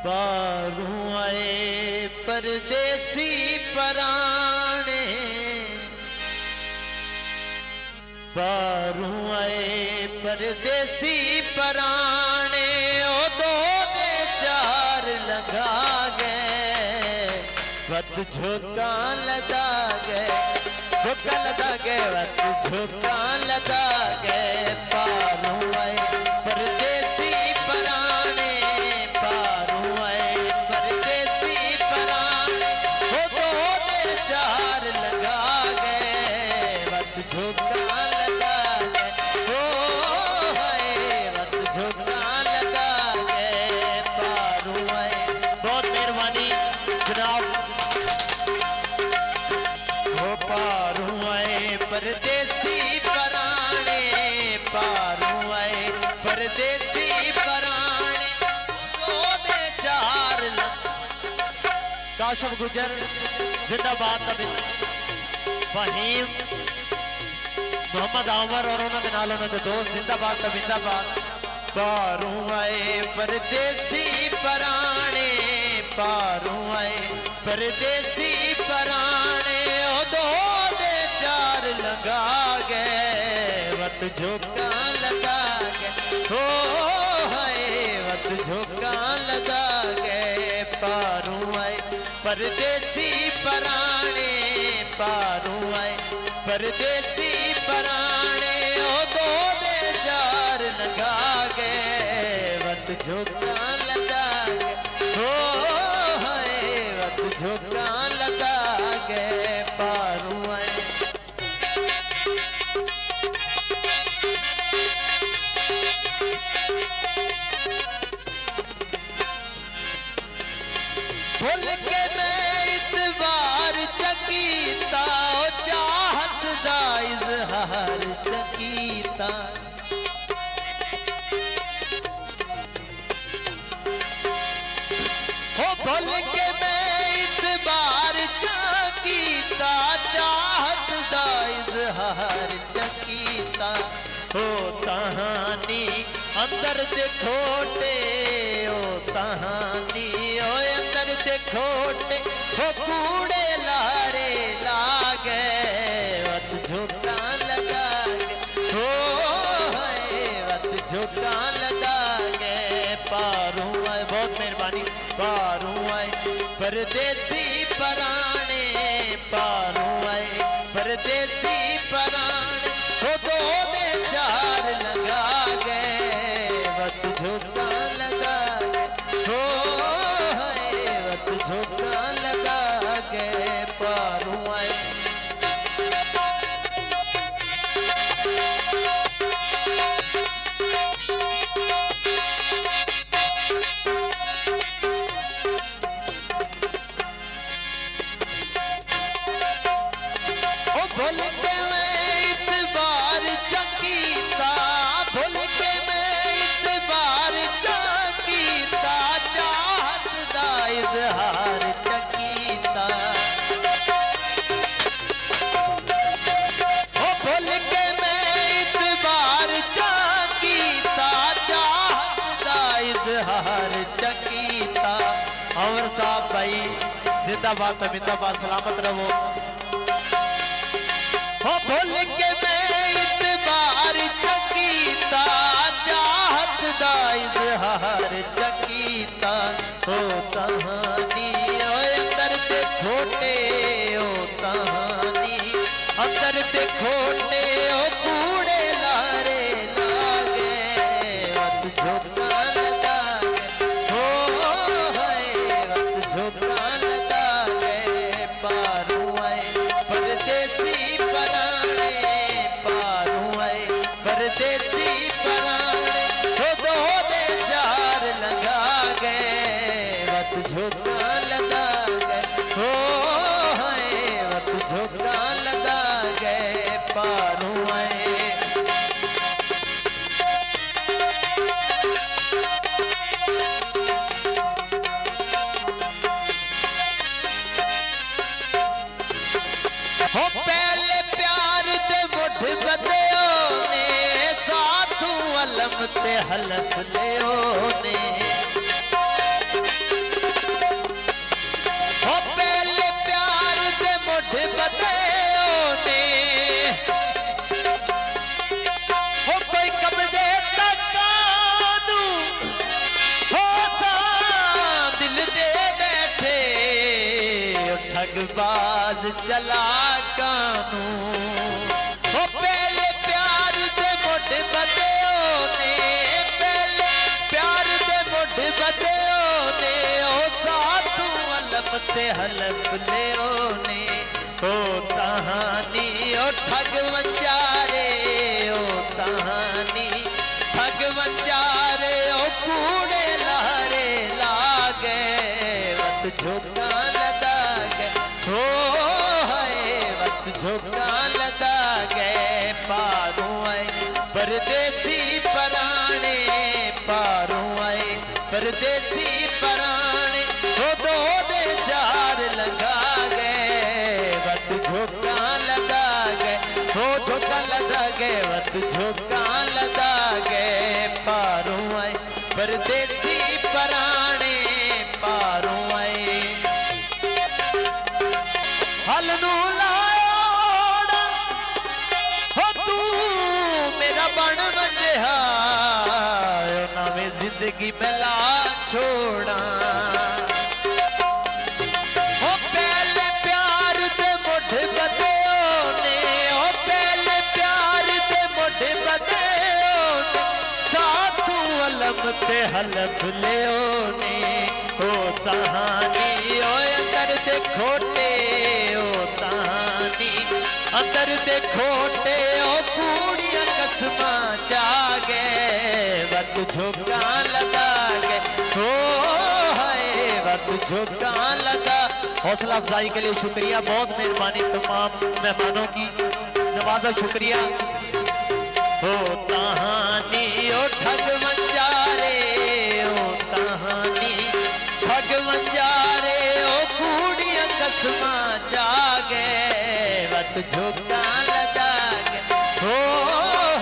पारू आए परदेसी पराणे, पारू आए परदेसी पराणे, ओ दो दे चार लगा गए वत झोंका लगा गए, झोंका लगा गए वत झोंका लगा गए। पारू आए परदेसी पराणे, पारू आए परदेसी पराणे, वो दो दे चार लगा गए वत झोंका लगा गए, ओ हाय वत झोंका लगा गए। पारू आए बहुत मेहरबानी जनाब। वो पारू आए परदेसी पराणे, पारू आए परदेसी पराणे, दो दे चार काशफ गुजर जिंदाबाद, फहीम मोहम्मद आमर और उन्होंने नाल उन्होंने दोस्त जिंदाबाद जिंदाबाद। पारू आए परदेसी पराणे, पारू आए परदेसी पराणे, ओ दो दे चार लगा गए वत झोंका लगा गए, हो हाय वत झोंका लगा गए। पारू आए परदेसी पराणे, पारू आए परदेसी पराणे, ओ दो दे चार लगा गए वत झोंका लगा गए, हो हाय वत झोंका लगा गए। पारू आए भूल के मैं इतबार चकीता, चाहत दा इजहार चकीता, हो भूल के मैं इतबार चकीता, चाहत दा इजहार चकीता, हो कहानी अंदर देखोटे, ओ कहानी ओ अंदर देखोटे, हो कूड़े लारे लागे वत झोंका लगा गए, हो हाय वत झोंका लगा गए। पारू आए बहुत मेहरबानी। पारू आए परदेसी पराणे, पारू आए परदेसी पराणे, हो दो दे चार लगा गए वत झोंका लगा गए, हो हाय वत झोंका लगा गए। पारू आए भूल के मैं इतबार चकीता, भूल के मैं इतबार चकीता, चाहत दा इजहार चकीता, ओ भूल के मैं इतबार चकीता, चाहत दा इजहार चकीता। अमर साहब भाई जिंदाबाद जिंदाबाद, सलामत रहो। हो भूल के मैं इतबार चकीता, चाहत दा इजहार चकीता, हो कहानी ओ अंदर देखोटे, ओ कहानी अंदर देखोटे, ओ कूड़े लारे लागे वत झोंका लगा गए, हो हाय वत झोंका लगा गए। पारू आए परदेसी पराणे, पारू आए परदेसी पराणे, हो दो दे चार लगा गए वत झोंका लगा गए, हो हाय वत झोंका लगा गए। पारू आए हो पहले प्यार दे मुठ बदयो ने, साथू अलम ते हलफ लियो ने, ठगबाज चला कानू ओ पहले प्यार दे मुठ बदे ने पहले प्यार दे मुठ बदे ने ओ साधु अलम ते हलफ ले ने ओ कहानी ओ ठग वंजारे ओ कहानी ठग वंजारे ओ कूड़े लहरे लागे वत झोंका लदा गए हो हाय वत झोंका लदा गए पारों आए परदेसी पराने पारों आए परदेसी पराने हो दो दे चार लगा गए वत झोंका लदा गए हो झोंका लदा गए वत झोंका लदा गए पारों आए परदेसी पराने पारों आए हल नू लाया हो तू मेरा बन बंदिया नवी जिंदगी मिला छोड़ा हो पहले प्यार दे मुठ बदे ने हो पहले प्यार दे मुठ बदे ने साथू अलम ते हलफ ले ने ओ कहानी ओ अंदर दे खोटे ओ कहानी अंदर दे खोटे ओ कूड़ियां कसमां जागे वत झोंका लगा गए हो हाय वत झोंका लगा हौसला अफजाई के लिए शुक्रिया बहुत मेहरबानी तमाम मेहमानों की नवाजा शुक्रिया हो कहानी ओ ठग वंजारे ओ कहानी ठग वंजारे ओ कूड़ियां कसमां जागे वत झोंका लदा गए हो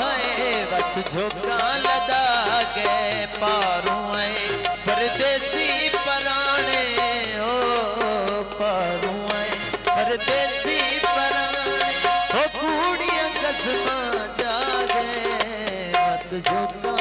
हाय वत झोंका लदा गए पारों आए परदेसी पराने ओ पारों आए परदेसी पराने ओ कूड़ियां कसमां जागे वत झोंका